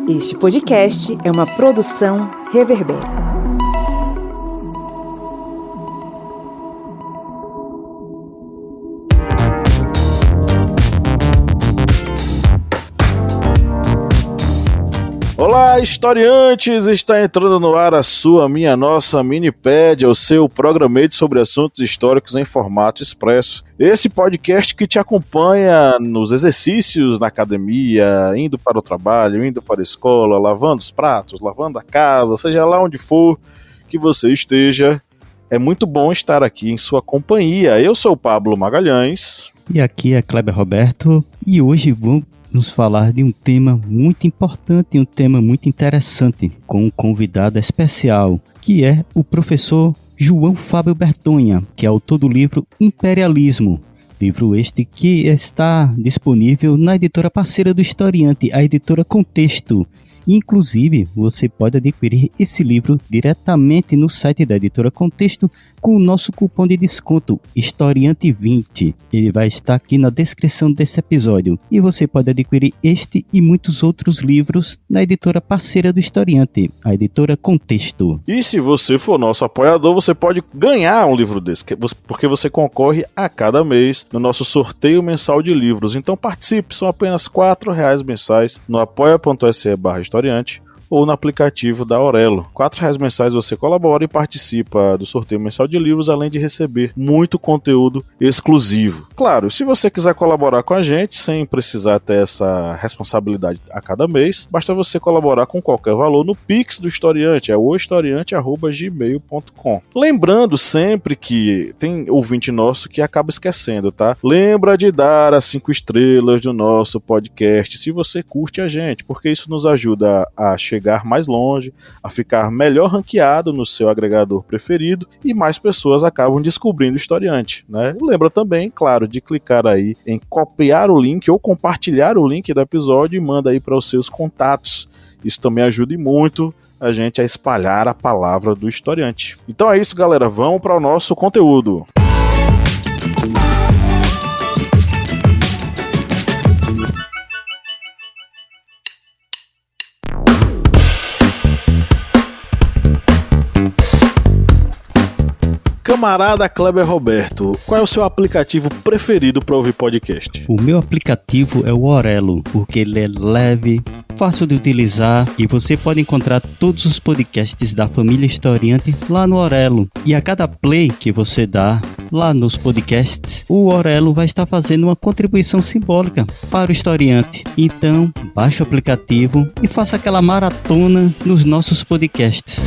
Este podcast é uma produção Reverber. Olá, historiantes! Está entrando no ar a sua, minha, nossa Minipédia, o seu programete sobre assuntos históricos em formato expresso. Esse podcast que te acompanha nos exercícios na academia, indo para o trabalho, indo para a escola, lavando os pratos, lavando a casa, seja lá onde for que você esteja. É muito bom estar aqui em sua companhia. Eu sou o Pablo Magalhães. E aqui é Kleber Roberto. E hoje vamos nos falar de um tema muito importante e um tema muito interessante, com um convidado especial, que é o professor João Fábio Bertonha, que é autor do livro Imperialismo. Livro este que está disponível na editora parceira do historiante, a editora Contexto. Inclusive, você pode adquirir esse livro diretamente no site da editora Contexto com o nosso cupom de desconto Historiante20. Ele vai estar aqui na descrição desse episódio. E você pode adquirir este e muitos outros livros na editora parceira do Historiante, a editora Contexto. E se você for nosso apoiador, você pode ganhar um livro desse, porque você concorre a cada mês no nosso sorteio mensal de livros. Então participe, são apenas R$4 mensais no apoia.se/historiante ou no aplicativo da Aurelo. R$4 mensais você colabora e participa do sorteio mensal de livros, além de receber muito conteúdo exclusivo. Claro, se você quiser colaborar com a gente, sem precisar ter essa responsabilidade a cada mês, basta você colaborar com qualquer valor no Pix do Historiante, é ohistoriante@gmail.com. Lembrando sempre que tem ouvinte nosso que acaba esquecendo, tá? Lembra de dar as 5 estrelas do nosso podcast, se você curte a gente, porque isso nos ajuda a chegar mais longe, a ficar melhor ranqueado no seu agregador preferido e mais pessoas acabam descobrindo o Historiante, né? Lembra também, claro, de clicar aí em copiar o link ou compartilhar o link do episódio e manda aí para os seus contatos. Isso também ajuda muito a gente a espalhar a palavra do Historiante. Então é isso, galera, vamos para o nosso conteúdo. Camarada Kleber Roberto, qual é o seu aplicativo preferido para ouvir podcast? O meu aplicativo é o Aurelo, porque ele é leve, fácil de utilizar e você pode encontrar todos os podcasts da família Historiante lá no Aurelo. E a cada play que você dá lá nos podcasts, o Aurelo vai estar fazendo uma contribuição simbólica para o Historiante. Então, baixe o aplicativo e faça aquela maratona nos nossos podcasts.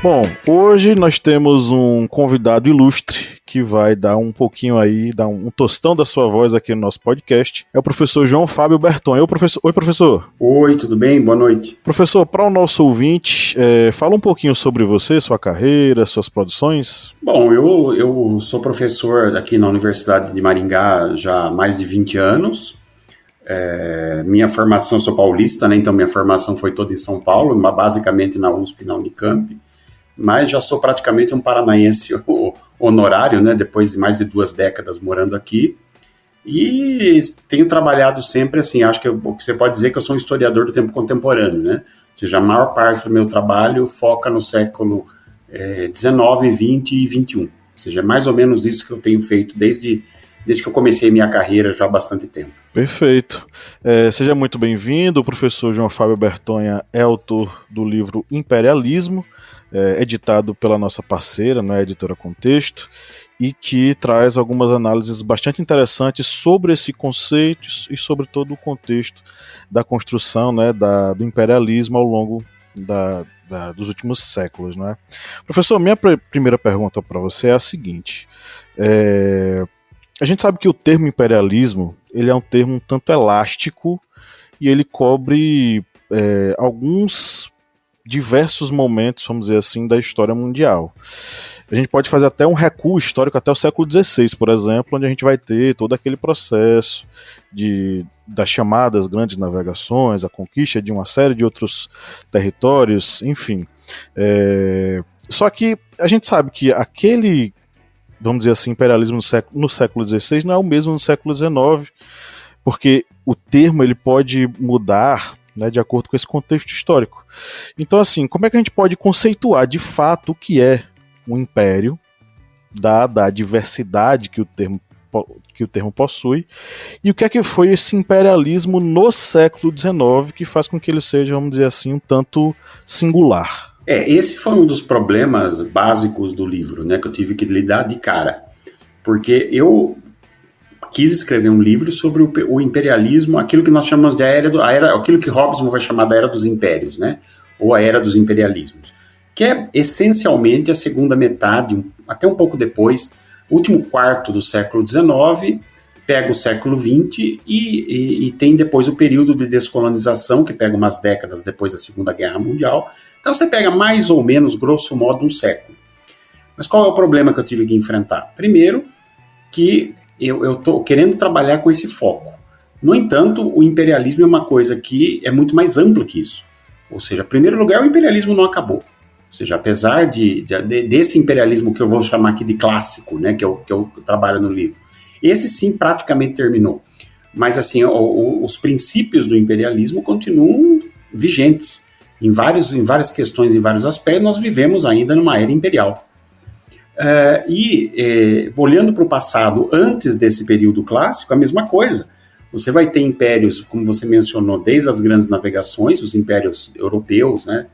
Bom, hoje nós temos um convidado ilustre que vai dar um pouquinho aí, dar um tostão da sua voz aqui no nosso podcast. É o professor João Fábio Bertonha. Oi, professor. Oi, tudo bem? Boa noite. Professor, para o nosso ouvinte, fala um pouquinho sobre você, sua carreira, suas produções. Bom, eu sou professor aqui na Universidade de Maringá já há mais de 20 anos. Minha formação, sou paulista, né? Então minha formação foi toda em São Paulo, basicamente na USP e na Unicamp. Mas já sou praticamente um paranaense honorário, né, depois de mais de 2 décadas morando aqui, e tenho trabalhado sempre assim, acho que você pode dizer que eu sou um historiador do tempo contemporâneo, né, ou seja, a maior parte do meu trabalho foca no século XIX, XX e XXI, ou seja, é mais ou menos isso que eu tenho feito desde que eu comecei minha carreira já há bastante tempo. Perfeito. Seja muito bem-vindo. O professor João Fábio Bertonha é autor do livro Imperialismo, editado pela nossa parceira, né, a editora Contexto, e que traz algumas análises bastante interessantes sobre esse conceito e sobre todo o contexto da construção, né, do imperialismo ao longo dos últimos séculos, né? Professor, minha primeira pergunta para você é a seguinte: a gente sabe que o termo imperialismo ele é um termo um tanto elástico e ele cobre alguns diversos momentos, vamos dizer assim, da história mundial. A gente pode fazer até um recuo histórico até o século XVI, por exemplo, onde a gente vai ter todo aquele processo das chamadas grandes navegações, a conquista de uma série de outros territórios, enfim. Só que a gente sabe que aquele, vamos dizer assim, imperialismo no século XVI não é o mesmo no século XIX, porque o termo ele pode mudar, né, de acordo com esse contexto histórico. Então, assim, como é que a gente pode conceituar de fato o que é um império, dada a diversidade que o termo possui, e o que é que foi esse imperialismo no século XIX que faz com que ele seja, vamos dizer assim, um tanto singular? Esse foi um dos problemas básicos do livro, né, que eu tive que lidar de cara, porque eu quis escrever um livro sobre o imperialismo, aquilo que nós chamamos de aquilo que Hobsbawm vai chamar da Era dos Impérios, né, ou a Era dos Imperialismos, que é essencialmente a segunda metade, até um pouco depois, último quarto do século XIX, pega o século XX e tem depois o período de descolonização, que pega umas décadas depois da Segunda Guerra Mundial. Então você pega mais ou menos, grosso modo, um século. Mas qual é o problema que eu tive que enfrentar? Primeiro, que eu estou querendo trabalhar com esse foco. No entanto, o imperialismo é uma coisa que é muito mais ampla que isso. Ou seja, em primeiro lugar, o imperialismo não acabou. Ou seja, apesar desse imperialismo que eu vou chamar aqui de clássico, né, que eu trabalho no livro, esse sim praticamente terminou. Mas assim, os princípios do imperialismo continuam vigentes. Em várias questões, em vários aspectos, nós vivemos ainda numa era imperial. Olhando para o passado, antes desse período clássico, a mesma coisa. Você vai ter impérios, como você mencionou, desde as grandes navegações, os impérios europeus, né,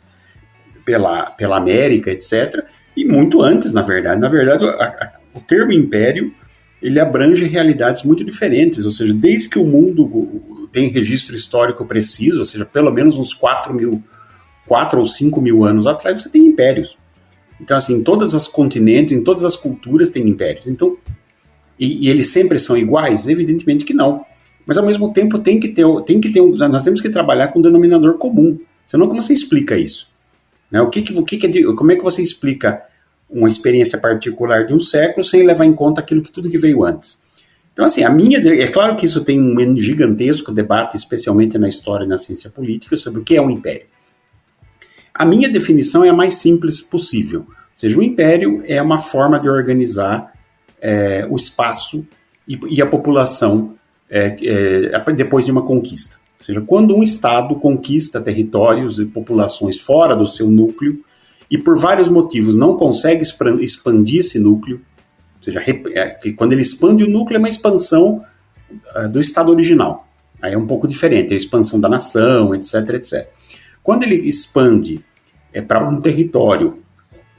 pela América, etc., e muito antes, na verdade. Na verdade, o termo império, ele abrange realidades muito diferentes, ou seja, desde que o mundo tem registro histórico preciso, ou seja, pelo menos uns 4 ou 5 mil anos atrás, você tem impérios. Então, assim, em todos os continentes, em todas as culturas tem impérios. Então, e eles sempre são iguais? Evidentemente que não. Mas, ao mesmo tempo, nós temos que trabalhar com um denominador comum. Senão, como você explica isso? Né? Como é que você explica uma experiência particular de um século sem levar em conta tudo que veio antes? Então, assim, é claro que isso tem um gigantesco debate, especialmente na história e na ciência política, sobre o que é um império. A minha definição é a mais simples possível. Ou seja, o império é uma forma de organizar o espaço e a população depois de uma conquista. Ou seja, quando um Estado conquista territórios e populações fora do seu núcleo e por vários motivos não consegue expandir esse núcleo, ou seja, quando ele expande o núcleo é uma expansão do Estado original. Aí é um pouco diferente, é a expansão da nação, etc, etc. Quando ele expande para um território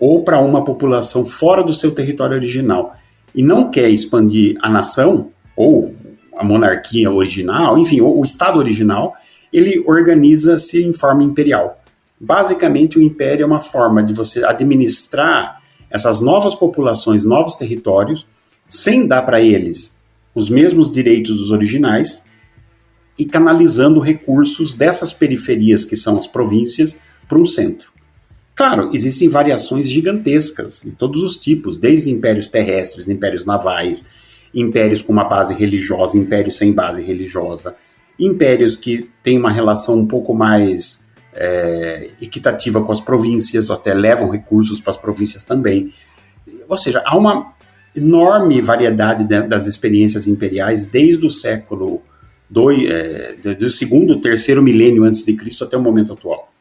ou para uma população fora do seu território original e não quer expandir a nação ou a monarquia original, enfim, o Estado original, ele organiza-se em forma imperial. Basicamente, o império é uma forma de você administrar essas novas populações, novos territórios, sem dar para eles os mesmos direitos dos originais e canalizando recursos dessas periferias, que são as províncias, para um centro. Claro, existem variações gigantescas de todos os tipos, desde impérios terrestres, impérios navais, impérios com uma base religiosa, impérios sem base religiosa, impérios que têm uma relação um pouco mais equitativa com as províncias, ou até levam recursos para as províncias também. Ou seja, há uma enorme variedade das experiências imperiais desde o século do segundo, terceiro milênio antes de Cristo até o momento atual.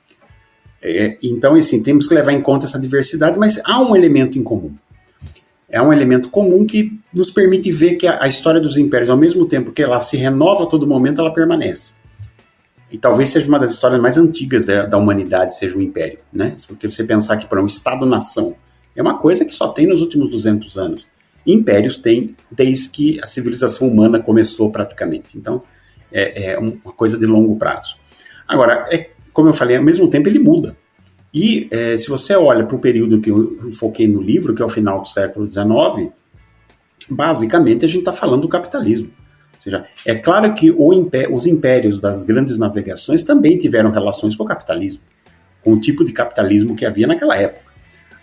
Então, assim, temos que levar em conta essa diversidade, mas há um elemento em comum. É um elemento comum que nos permite ver que a história dos impérios, ao mesmo tempo que ela se renova a todo momento, ela permanece. E talvez seja uma das histórias mais antigas da humanidade, seja o império, né? Porque você pensar que, por um Estado-nação é uma coisa que só tem nos últimos 200 anos. Impérios tem desde que a civilização humana começou praticamente. Então, é uma coisa de longo prazo. Agora, como eu falei, ao mesmo tempo ele muda. E se você olha para o período que eu foquei no livro, que é o final do século XIX, basicamente a gente está falando do capitalismo. Ou seja, é claro que os impérios das grandes navegações também tiveram relações com o capitalismo, com o tipo de capitalismo que havia naquela época.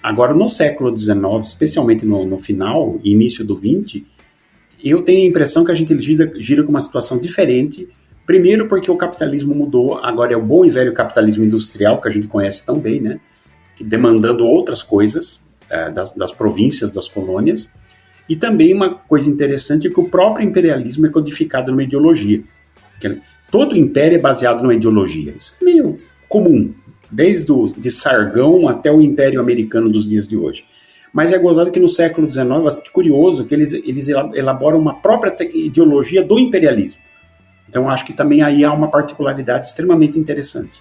Agora, no século XIX, especialmente no final e início do XX, eu tenho a impressão que a gente gira com uma situação diferente. Primeiro porque o capitalismo mudou, agora é o bom e velho capitalismo industrial, que a gente conhece tão bem, né? Que demandando outras coisas das províncias, das colônias. E também uma coisa interessante é que o próprio imperialismo é codificado numa ideologia. Todo império é baseado numa ideologia. Isso é meio comum, desde de Sargão até o Império Americano dos dias de hoje. Mas é gozado que no século XIX, é bastante curioso que eles elaboram uma própria ideologia do imperialismo. Então acho que também aí há uma particularidade extremamente interessante.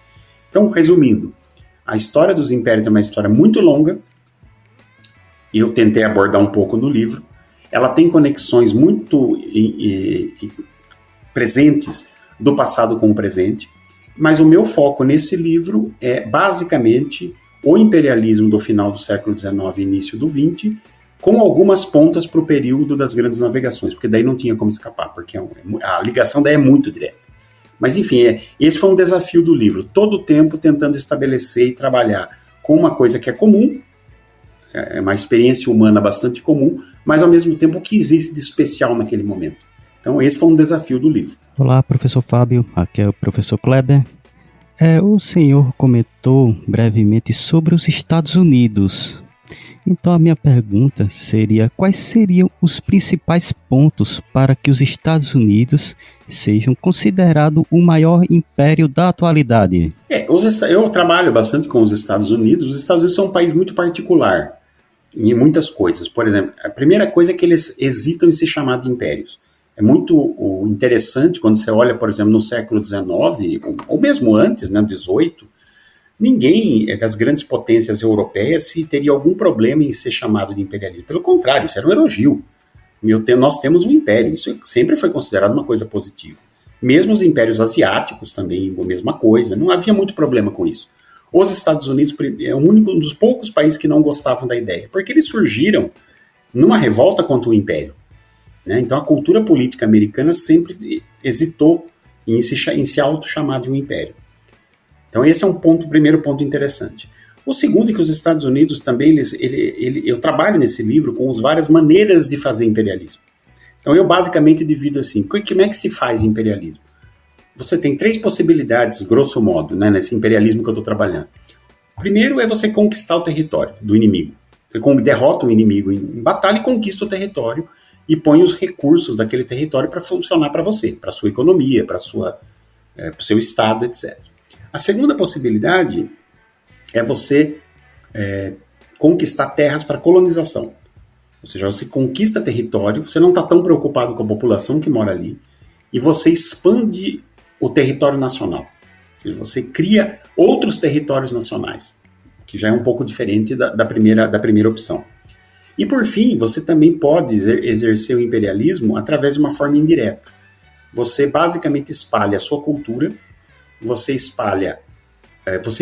Então, resumindo, a história dos impérios é uma história muito longa, e eu tentei abordar um pouco no livro. Ela tem conexões muito presentes do passado com o presente, mas o meu foco nesse livro é basicamente o imperialismo do final do século XIX e início do XX, com algumas pontas para o período das grandes navegações, porque daí não tinha como escapar, porque a ligação daí é muito direta. Mas enfim, esse foi um desafio do livro, todo o tempo tentando estabelecer e trabalhar com uma coisa que é comum, é uma experiência humana bastante comum, mas ao mesmo tempo o que existe de especial naquele momento. Então esse foi um desafio do livro. Olá, professor Fábio, aqui é o professor Kleber. O senhor comentou brevemente sobre os Estados Unidos. Então a minha pergunta seria, quais seriam os principais pontos para que os Estados Unidos sejam considerados o maior império da atualidade? Eu trabalho bastante com os Estados Unidos. Os Estados Unidos são um país muito particular em muitas coisas. Por exemplo, a primeira coisa é que eles hesitam em se chamar de impérios. É muito interessante quando você olha, por exemplo, no século XIX, ou mesmo antes, né, XVIII, ninguém das grandes potências europeias se teria algum problema em ser chamado de imperialismo. Pelo contrário, isso era um elogio. Nós temos um império, isso sempre foi considerado uma coisa positiva. Mesmo os impérios asiáticos também, a mesma coisa, não havia muito problema com isso. Os Estados Unidos é um dos poucos países que não gostavam da ideia, porque eles surgiram numa revolta contra o império. Né? Então a cultura política americana sempre hesitou em se auto-chamar de um império. Então esse é primeiro ponto interessante. O segundo é que os Estados Unidos também, eu trabalho nesse livro com as várias maneiras de fazer imperialismo. Então eu basicamente divido assim, como é que se faz imperialismo? Você tem 3 possibilidades, grosso modo, né, nesse imperialismo que eu estou trabalhando. Primeiro é você conquistar o território do inimigo. Você derrota o inimigo em batalha e conquista o território e põe os recursos daquele território para funcionar para você, para a sua economia, para o seu estado, etc. A segunda possibilidade é você conquistar terras para colonização. Ou seja, você conquista território, você não está tão preocupado com a população que mora ali, e você expande o território nacional. Ou seja, você cria outros territórios nacionais, que já é um pouco diferente da primeira opção. E por fim, você também pode exercer o imperialismo através de uma forma indireta. Você basicamente espalha a sua cultura, você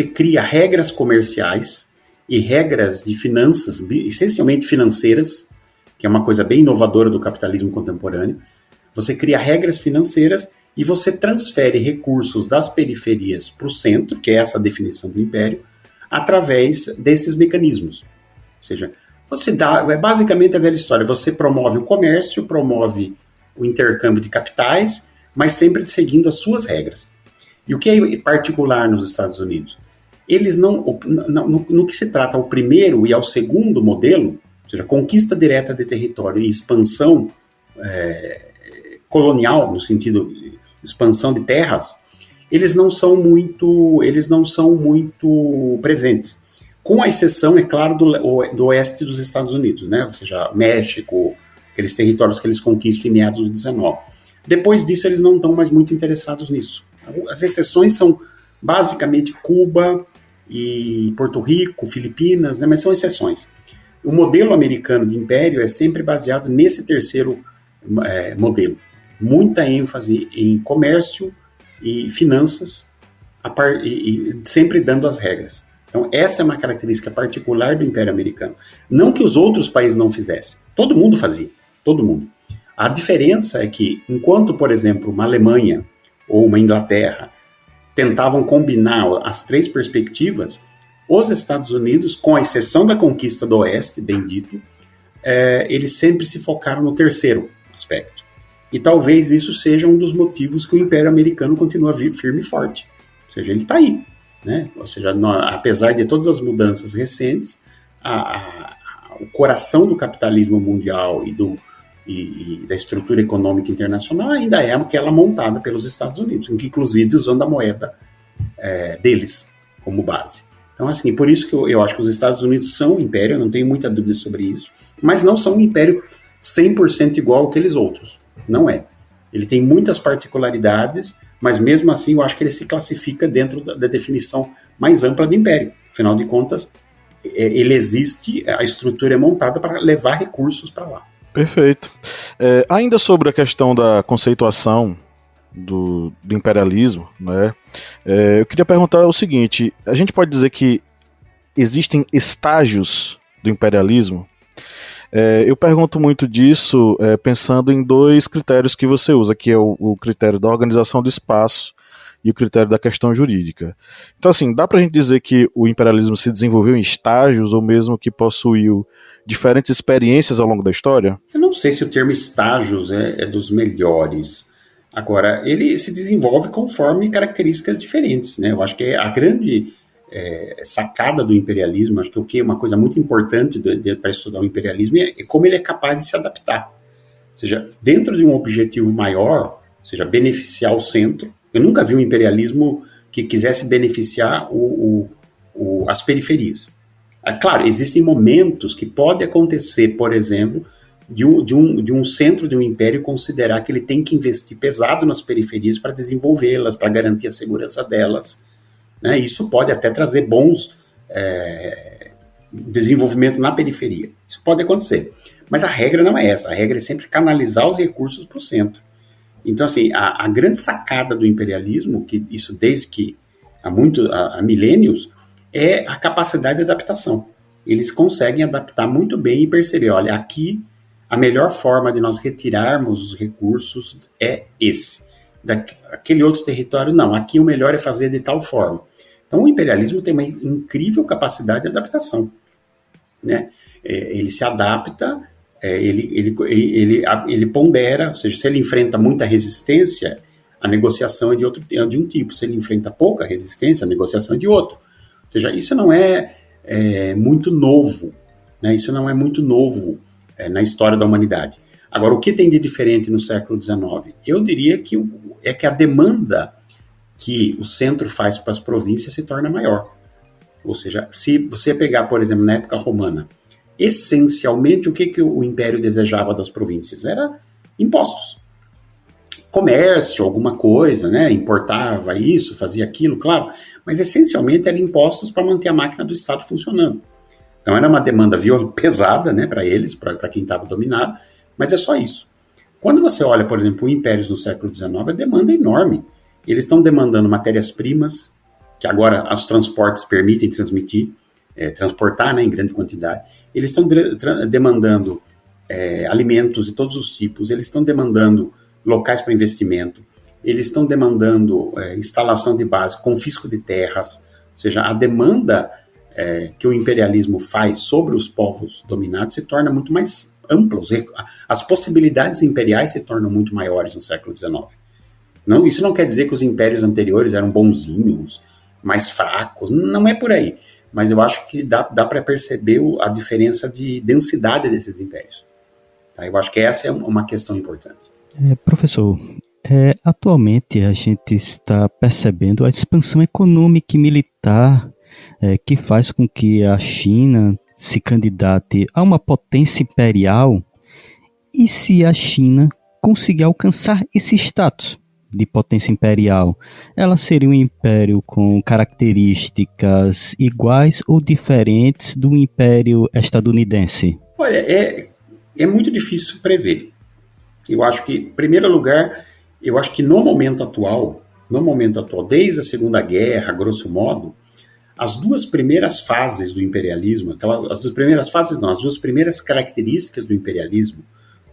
cria regras comerciais e regras de finanças, essencialmente financeiras, que é uma coisa bem inovadora do capitalismo contemporâneo. Você cria regras financeiras e você transfere recursos das periferias para o centro, que é essa a definição do império, através desses mecanismos. Ou seja, basicamente a velha história, você promove o comércio, promove o intercâmbio de capitais, mas sempre seguindo as suas regras. E o que é particular nos Estados Unidos? Eles no que se trata ao primeiro e ao segundo modelo, ou seja, conquista direta de território e expansão colonial, no sentido de expansão de terras, eles não são muito presentes. Com a exceção, é claro, do oeste dos Estados Unidos, né? Ou seja, México, aqueles territórios que eles conquistam em meados do 19. Depois disso, eles não estão mais muito interessados nisso. As exceções são basicamente Cuba e Porto Rico, Filipinas, né? Mas são exceções. O modelo americano de império é sempre baseado nesse terceiro modelo. Muita ênfase em comércio e finanças, e sempre dando as regras. Então, essa é uma característica particular do Império Americano. Não que os outros países não fizessem. Todo mundo fazia. Todo mundo. A diferença é que, enquanto, por exemplo, uma Alemanha ou uma Inglaterra tentavam combinar as 3 perspectivas, os Estados Unidos, com a exceção da conquista do Oeste, bem dito, eles sempre se focaram no terceiro aspecto. E talvez isso seja um dos motivos que o Império Americano continua firme e forte. Ou seja, ele está aí. Né? Ou seja, apesar de todas as mudanças recentes, o coração do capitalismo mundial e da estrutura econômica internacional ainda é aquela montada pelos Estados Unidos, inclusive usando a moeda deles como base. Então, assim, por isso que eu acho que os Estados Unidos são um império, eu não tenho muita dúvida sobre isso, mas não são um império 100% igual àqueles outros. Não é. Ele tem muitas particularidades, mas mesmo assim eu acho que ele se classifica dentro da definição mais ampla do império. Afinal de contas, ele existe, a estrutura é montada para levar recursos para lá. Perfeito. Ainda sobre a questão da conceituação do imperialismo, né? Eu queria perguntar o seguinte: a gente pode dizer que existem estágios do imperialismo? Eu pergunto muito disso pensando em dois critérios que você usa, que é o critério da organização do espaço e o critério da questão jurídica. Então, assim, dá pra gente dizer que o imperialismo se desenvolveu em estágios ou mesmo que possuiu diferentes experiências ao longo da história? Eu não sei se o termo estágios é dos melhores. Agora, ele se desenvolve conforme características diferentes, né? Eu acho que a grande sacada do imperialismo, acho que o que é uma coisa muito importante para estudar o imperialismo é como ele é capaz de se adaptar. Ou seja, dentro de um objetivo maior, ou seja, beneficiar o centro. Eu nunca vi um imperialismo que quisesse beneficiar as periferias. Claro, existem momentos que pode acontecer, por exemplo, de um centro de um império considerar que ele tem que investir pesado nas periferias para desenvolvê-las, para garantir a segurança delas. Né? Isso pode até trazer bons desenvolvimento na periferia. Isso pode acontecer. Mas a regra não é essa. A regra é sempre canalizar os recursos para o centro. Então, assim, a grande sacada do imperialismo, que isso desde que há milênios, é a capacidade de adaptação. Eles conseguem adaptar muito bem e perceber, olha, aqui a melhor forma de nós retirarmos os recursos é esse. Daquele outro território, não. Aqui o melhor é fazer de tal forma. Então, o imperialismo tem uma incrível capacidade de adaptação. Né? Ele se adapta, ele pondera, ou seja, se ele enfrenta muita resistência, a negociação é de um tipo. Se ele enfrenta pouca resistência, a negociação é de outro. Ou seja, isso não é muito novo. Né? Isso não é muito novo na história da humanidade. Agora, o que tem de diferente no século XIX? Eu diria que a demanda que o centro faz para as províncias se torna maior. Ou seja, se você pegar, por exemplo, na época romana, essencialmente o que o império desejava das províncias? Era impostos. Comércio, alguma coisa, né? Importava isso, fazia aquilo, claro, mas essencialmente eram impostos para manter a máquina do Estado funcionando. Então era uma demanda pesada, né, para eles, para quem estava dominado, mas é só isso. Quando você olha, por exemplo, os impérios no século XIX, a demanda é enorme. Eles estão demandando matérias-primas, que agora os transportes permitem transportar, né, em grande quantidade. Eles estão demandando alimentos de todos os tipos, eles estão demandando locais para investimento, eles estão demandando instalação de base, confisco de terras, ou seja, a demanda que o imperialismo faz sobre os povos dominados se torna muito mais ampla, as possibilidades imperiais se tornam muito maiores no século XIX. Não, isso não quer dizer que os impérios anteriores eram bonzinhos, mais fracos, não é por aí, mas eu acho que dá para perceber a diferença de densidade desses impérios. Tá? Eu acho que essa é uma questão importante. Professor, atualmente a gente está percebendo a expansão econômica e militar que faz com que a China se candidate a uma potência imperial. E se a China conseguir alcançar esse status de potência imperial, ela seria um império com características iguais ou diferentes do império estadunidense? Olha, é muito difícil prever. Eu acho que, em primeiro lugar, eu acho que no momento atual, desde a Segunda Guerra, grosso modo, as duas primeiras fases do imperialismo, as duas primeiras características do imperialismo,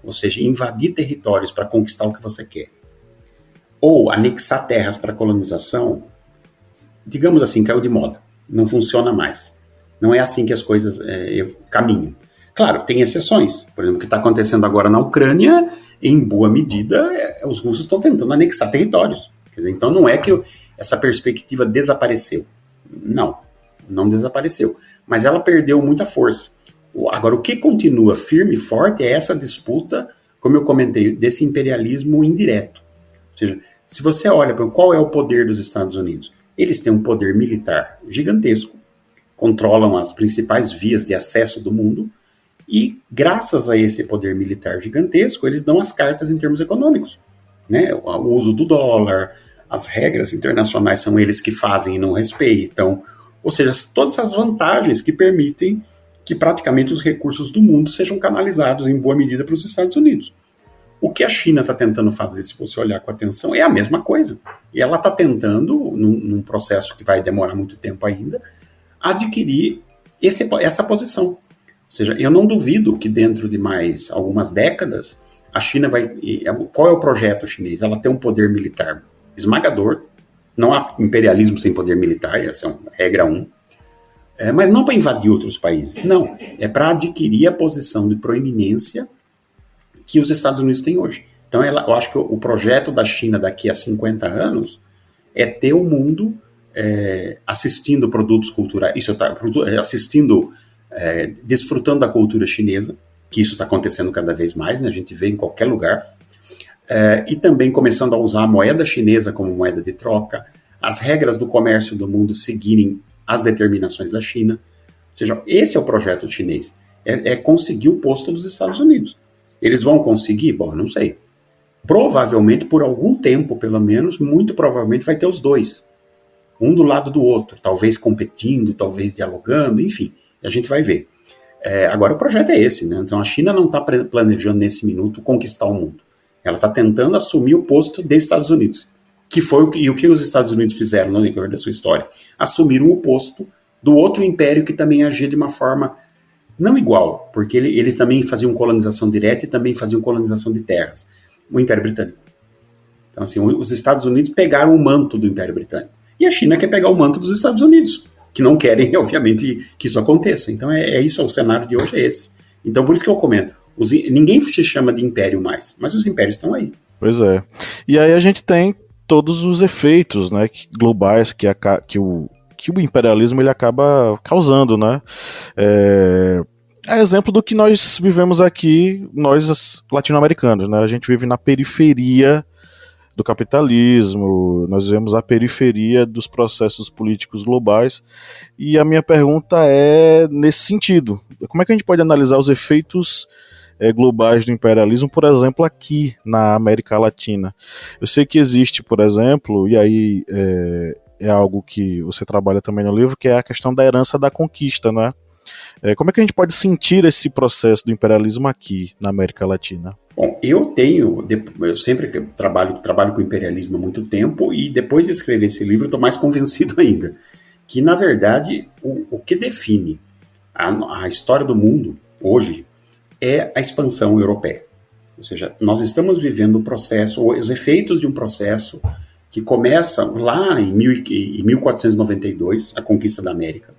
ou seja, invadir territórios para conquistar o que você quer, ou anexar terras para colonização, digamos assim, caiu de moda, não funciona mais. Não é assim que as coisas caminham. Claro, tem exceções. Por exemplo, o que está acontecendo agora na Ucrânia, em boa medida, os russos estão tentando anexar territórios. Quer dizer, então não é que essa perspectiva desapareceu. Não desapareceu. Mas ela perdeu muita força. Agora, o que continua firme e forte é essa disputa, como eu comentei, desse imperialismo indireto. Ou seja, se você olha para qual é o poder dos Estados Unidos, eles têm um poder militar gigantesco, controlam as principais vias de acesso do mundo, e graças a esse poder militar gigantesco, eles dão as cartas em termos econômicos. Né? O uso do dólar, as regras internacionais são eles que fazem e não respeitam. Ou seja, todas as vantagens que permitem que praticamente os recursos do mundo sejam canalizados em boa medida para os Estados Unidos. O que a China está tentando fazer, se você olhar com atenção, é a mesma coisa. E ela está tentando, num processo que vai demorar muito tempo ainda, adquirir essa posição. Ou seja, eu não duvido que dentro de mais algumas décadas, a China vai... Qual é o projeto chinês? Ela tem um poder militar esmagador. Não há imperialismo sem poder militar, essa é uma regra 1. Mas não para invadir outros países, não. É para adquirir a posição de proeminência que os Estados Unidos têm hoje. Então, eu acho que o projeto da China daqui a 50 anos é ter o mundo assistindo produtos culturais, desfrutando da cultura chinesa, que isso está acontecendo cada vez mais, né? A gente vê em qualquer lugar, e também começando a usar a moeda chinesa como moeda de troca, as regras do comércio do mundo seguirem as determinações da China. Ou seja, esse é o projeto chinês, é conseguir o posto dos Estados Unidos. Eles vão conseguir? Bom, não sei. Provavelmente, por algum tempo, pelo menos, muito provavelmente vai ter os dois. Um do lado do outro, talvez competindo, talvez dialogando, enfim, a gente vai ver. Agora o projeto é esse, né? Então a China não está planejando nesse minuto conquistar o mundo. Ela está tentando assumir o posto dos Estados Unidos, que foi o que os Estados Unidos fizeram no decorrer da sua história. Assumiram o posto do outro império que também agia de uma forma não igual, porque eles também faziam colonização direta e também faziam colonização de terras, o Império Britânico. Então, assim, os Estados Unidos pegaram o manto do Império Britânico. E a China quer pegar o manto dos Estados Unidos, que não querem, obviamente, que isso aconteça. Então, isso, o cenário de hoje é esse. Então, por isso que eu comento, ninguém se chama de império mais, mas os impérios estão aí. Pois é. E aí a gente tem todos os efeitos, né, globais que o imperialismo ele acaba causando, né? É exemplo do que nós vivemos aqui, nós latino-americanos, né? A gente vive na periferia do capitalismo, nós vivemos a periferia dos processos políticos globais, e a minha pergunta é nesse sentido. Como é que a gente pode analisar os efeitos globais do imperialismo, por exemplo, aqui na América Latina? Eu sei que existe, por exemplo, e aí é algo que você trabalha também no livro, que é a questão da herança da conquista, né? Como é que a gente pode sentir esse processo do imperialismo aqui na América Latina? Bom, eu sempre trabalho com imperialismo há muito tempo, e depois de escrever esse livro estou mais convencido ainda, que na verdade o que define a história do mundo hoje é a expansão europeia. Ou seja, nós estamos vivendo um processo, os efeitos de um processo que começa lá em 1492, a conquista da América.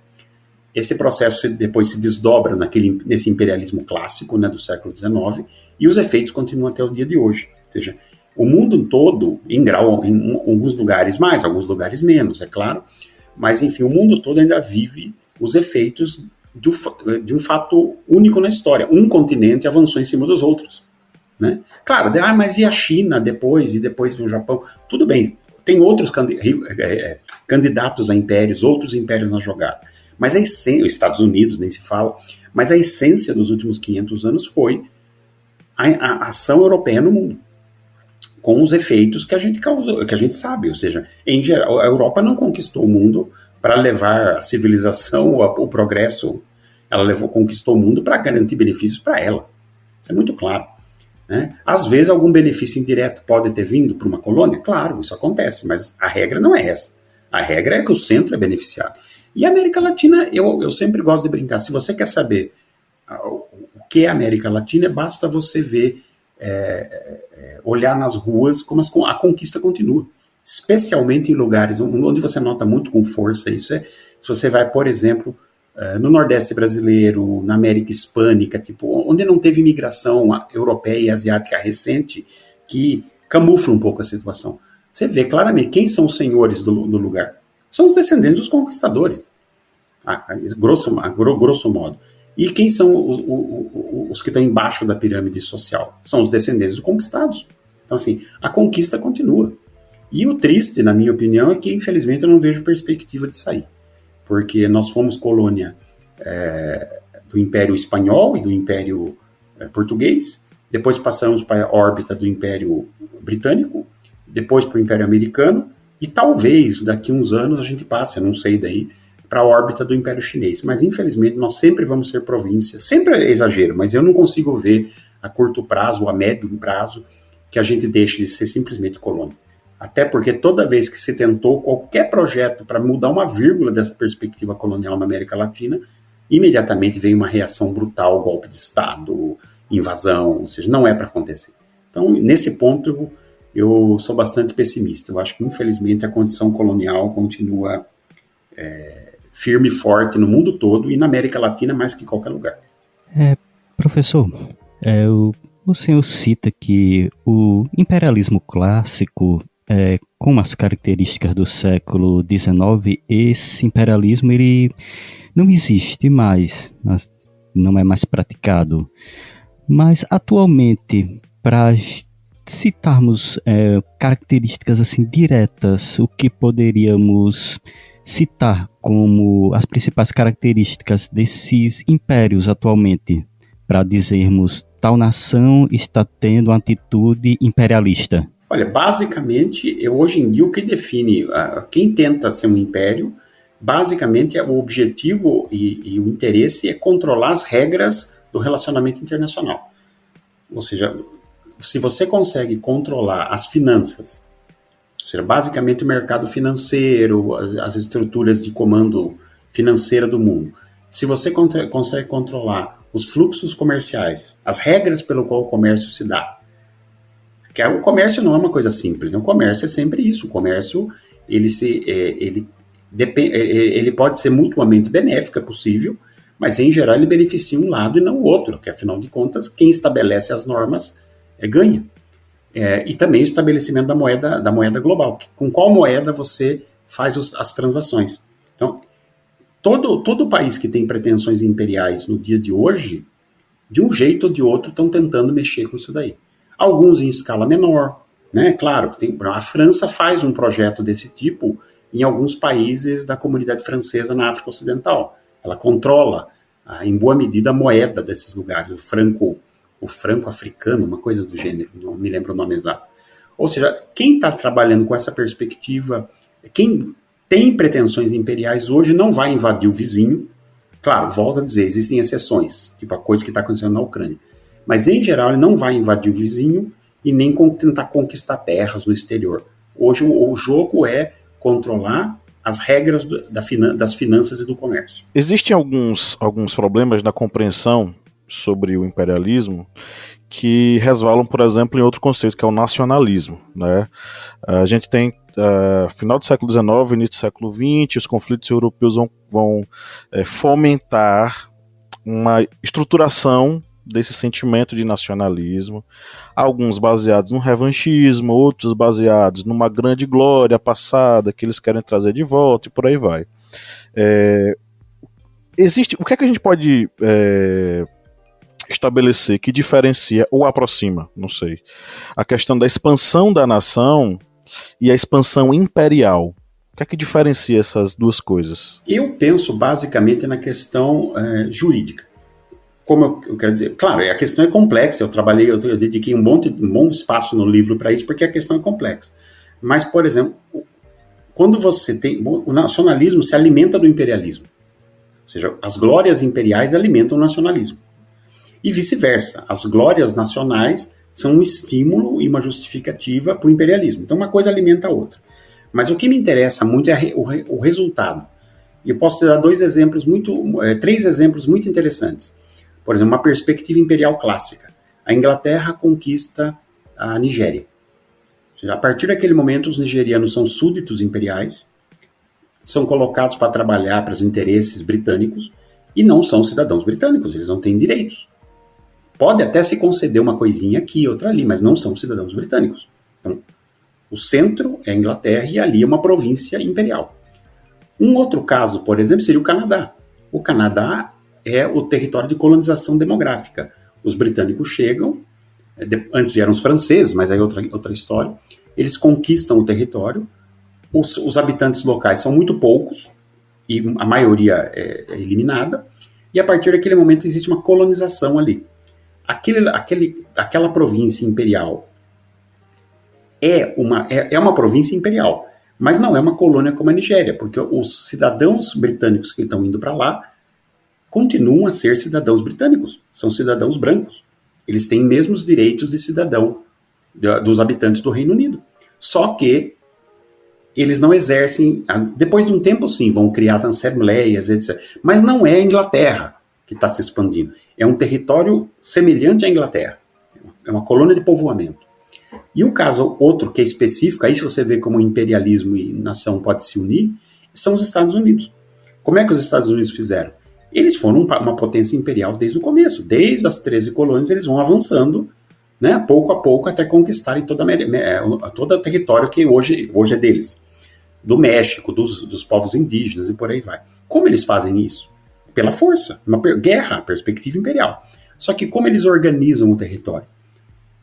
Esse processo depois se desdobra nesse imperialismo clássico, né, do século XIX, e os efeitos continuam até o dia de hoje. Ou seja, o mundo todo, em alguns lugares mais, alguns lugares menos, é claro, mas enfim, o mundo todo ainda vive os efeitos de um fato único na história. Um continente avançou em cima dos outros. Né? Claro, mas e a China depois, e depois o Japão? Tudo bem, tem outros candidatos a impérios, outros impérios na jogada. Mas a essência, os Estados Unidos nem se fala, mas a essência dos últimos 500 anos foi a ação europeia no mundo, com os efeitos que a gente causou, que a gente sabe. Ou seja, em geral, a Europa não conquistou o mundo para levar a civilização ou o progresso, ela conquistou o mundo para garantir benefícios para ela. Isso é muito claro. Né? Às vezes algum benefício indireto pode ter vindo para uma colônia, claro, isso acontece, mas a regra não é essa. A regra é que o centro é beneficiado. E a América Latina, eu sempre gosto de brincar, se você quer saber o que é a América Latina, basta você ver, olhar nas ruas como a conquista continua, especialmente em lugares onde você nota muito com força isso, se você vai, por exemplo, no Nordeste brasileiro, na América Hispânica, tipo, onde não teve imigração europeia e asiática recente, que camufla um pouco a situação. Você vê claramente quem são os senhores do lugar. São os descendentes dos conquistadores, grosso modo. E quem são os que estão embaixo da pirâmide social? São os descendentes dos conquistados. Então, assim, a conquista continua. E o triste, na minha opinião, é que, infelizmente, eu não vejo perspectiva de sair. Porque nós fomos colônia do Império Espanhol e do Império Português, depois passamos para a órbita do Império Britânico, depois para o Império Americano, e talvez daqui a uns anos a gente passe, não sei daí, para a órbita do Império Chinês. Mas, infelizmente, nós sempre vamos ser província. Sempre é exagero, mas eu não consigo ver a curto prazo ou a médio prazo que a gente deixe de ser simplesmente colônia. Até porque toda vez que se tentou qualquer projeto para mudar uma vírgula dessa perspectiva colonial na América Latina, imediatamente veio uma reação brutal, golpe de Estado, invasão, ou seja, não é para acontecer. Então, nesse ponto, eu sou bastante pessimista. Eu acho que, infelizmente, a condição colonial continua firme e forte no mundo todo e na América Latina mais que em qualquer lugar. Professor, o senhor cita que o imperialismo clássico, com as características do século XIX, esse imperialismo ele não existe mais, não é mais praticado. Mas atualmente, para citarmos características assim diretas, o que poderíamos citar como as principais características desses impérios atualmente, para dizermos tal nação está tendo uma atitude imperialista? Olha, basicamente, hoje em dia o que define quem tenta ser um império, basicamente o objetivo e o interesse é controlar as regras do relacionamento internacional. Ou seja, se você consegue controlar as finanças, ou seja, basicamente o mercado financeiro, as estruturas de comando financeira do mundo, se você consegue controlar os fluxos comerciais, as regras pelo qual o comércio se dá, que o comércio não é uma coisa simples, o comércio é sempre isso, o comércio ele pode ser mutuamente benéfico, é possível, mas em geral ele beneficia um lado e não o outro, que afinal de contas quem estabelece as normas ganha. E também o estabelecimento da moeda global, com qual moeda você faz as transações. Então, todo país que tem pretensões imperiais no dia de hoje, de um jeito ou de outro, estão tentando mexer com isso daí. Alguns em escala menor, né? Claro, a França faz um projeto desse tipo em alguns países da comunidade francesa na África Ocidental. Ela controla, em boa medida, a moeda desses lugares, o franco africano, uma coisa do gênero, não me lembro o nome exato. Ou seja, quem está trabalhando com essa perspectiva, quem tem pretensões imperiais hoje não vai invadir o vizinho. Claro, volto a dizer, existem exceções, tipo a coisa que está acontecendo na Ucrânia. Mas, em geral, ele não vai invadir o vizinho e nem tentar conquistar terras no exterior. Hoje, o jogo é controlar as regras das finanças e do comércio. Existem alguns problemas na compreensão sobre o imperialismo que resvalam, por exemplo, em outro conceito, que é o nacionalismo, né? A gente tem final do século XIX, início do século XX, os conflitos europeus vão fomentar uma estruturação desse sentimento de nacionalismo, alguns baseados no revanchismo, outros baseados numa grande glória passada que eles querem trazer de volta e por aí vai. O que é que a gente pode estabelecer que diferencia ou aproxima, não sei, a questão da expansão da nação e a expansão imperial? O que é que diferencia essas duas coisas? Eu penso basicamente na questão jurídica. Como eu quero dizer, claro, a questão é complexa, eu dediquei um bom espaço no livro para isso, porque a questão é complexa. Mas, por exemplo, quando você tem... O nacionalismo se alimenta do imperialismo. Ou seja, as glórias imperiais alimentam o nacionalismo. E vice-versa, as glórias nacionais são um estímulo e uma justificativa para o imperialismo. Então, uma coisa alimenta a outra. Mas o que me interessa muito é o resultado. E eu posso te dar três exemplos muito interessantes. Por exemplo, uma perspectiva imperial clássica. A Inglaterra conquista a Nigéria. Ou seja, a partir daquele momento, os nigerianos são súditos imperiais, são colocados para trabalhar para os interesses britânicos, e não são cidadãos britânicos, eles não têm direitos. Pode até se conceder uma coisinha aqui, outra ali, mas não são cidadãos britânicos. Então, o centro é a Inglaterra e ali é uma província imperial. Um outro caso, por exemplo, seria o Canadá. O Canadá é o território de colonização demográfica. Os britânicos chegam, antes eram os franceses, mas aí outra história, eles conquistam o território, os habitantes locais são muito poucos, e a maioria é eliminada, e a partir daquele momento existe uma colonização ali. Aquela província imperial é uma província imperial, mas não é uma colônia como a Nigéria, porque os cidadãos britânicos que estão indo para lá continuam a ser cidadãos britânicos, são cidadãos brancos. Eles têm mesmos direitos de cidadão dos habitantes do Reino Unido. Só que eles não exercem, depois de um tempo sim, vão criar assembleias, etc. Mas não é a Inglaterra que está se expandindo. É um território semelhante à Inglaterra. É uma colônia de povoamento. E o caso outro que é específico, aí se você vê como imperialismo e nação pode se unir, são os Estados Unidos. Como é que os Estados Unidos fizeram? Eles foram uma potência imperial desde o começo. Desde as 13 colônias eles vão avançando, né, pouco a pouco, até conquistarem todo o território que hoje é deles. Do México, dos povos indígenas e por aí vai. Como eles fazem isso? Pela força, uma guerra, perspectiva imperial. Só que como eles organizam o território?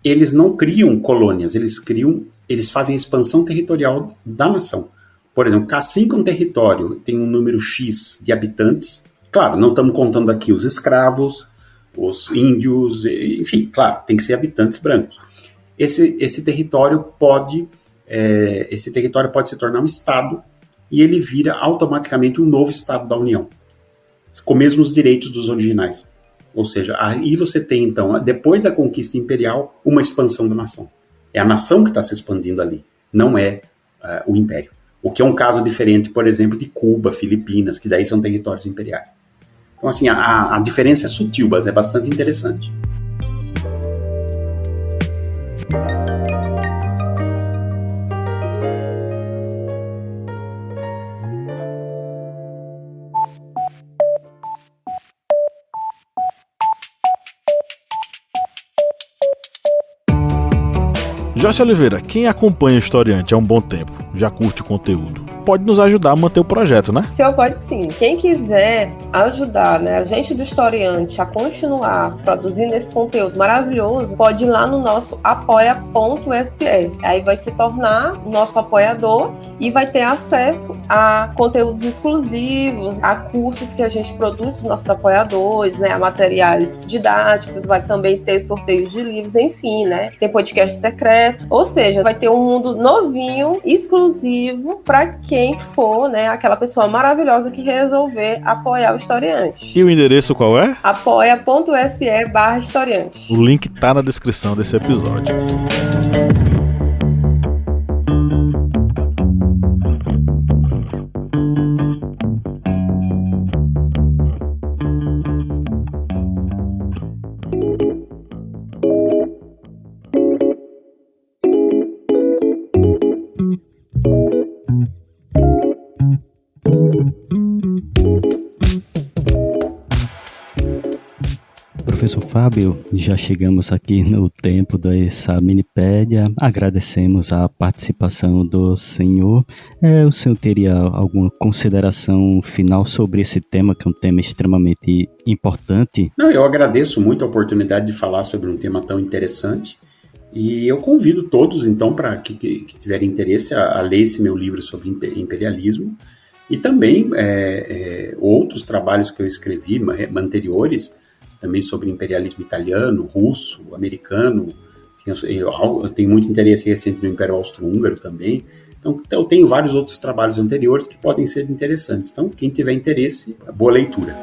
Eles não criam colônias, eles fazem a expansão territorial da nação. Por exemplo, assim que um território tem um número X de habitantes, claro, não estamos contando aqui os escravos, os índios, enfim, claro, tem que ser habitantes brancos. Esse território pode se tornar um estado e ele vira automaticamente um novo estado da União, com os mesmos direitos dos originais. Ou seja, aí você tem, então, depois da conquista imperial, uma expansão da nação. É a nação que está se expandindo ali, não é o império. O que é um caso diferente, por exemplo, de Cuba, Filipinas, que daí são territórios imperiais. Então, assim, a diferença é sutil, mas é bastante interessante. Joyce Oliveira, quem acompanha o Historiante há um bom tempo, já curte o conteúdo, pode nos ajudar a manter o projeto, né? Senhor, pode sim. Quem quiser ajudar, né, a gente do Historiante a continuar produzindo esse conteúdo maravilhoso, pode ir lá no nosso apoia.se. Aí vai se tornar nosso apoiador e vai ter acesso a conteúdos exclusivos, a cursos que a gente produz para os nossos apoiadores, né, a materiais didáticos, vai também ter sorteios de livros, enfim, né? Tem podcast secreto, ou seja, vai ter um mundo novinho, exclusivo para quem for, né, aquela pessoa maravilhosa que resolver apoiar o Historiante. E o endereço qual é? apoia.se/historiante. O link tá na descrição desse episódio. Professor Fábio, já chegamos aqui no tempo dessa minipédia. Agradecemos a participação do senhor. O senhor teria alguma consideração final sobre esse tema, que é um tema extremamente importante? Não, eu agradeço muito a oportunidade de falar sobre um tema tão interessante. E eu convido todos, então, para que tiverem interesse a ler esse meu livro sobre imperialismo. E também outros trabalhos que eu escrevi anteriores, também sobre imperialismo italiano, russo, americano. Eu tenho muito interesse recente no Império Austro-Húngaro também. Então, eu tenho vários outros trabalhos anteriores que podem ser interessantes. Então, quem tiver interesse, boa leitura.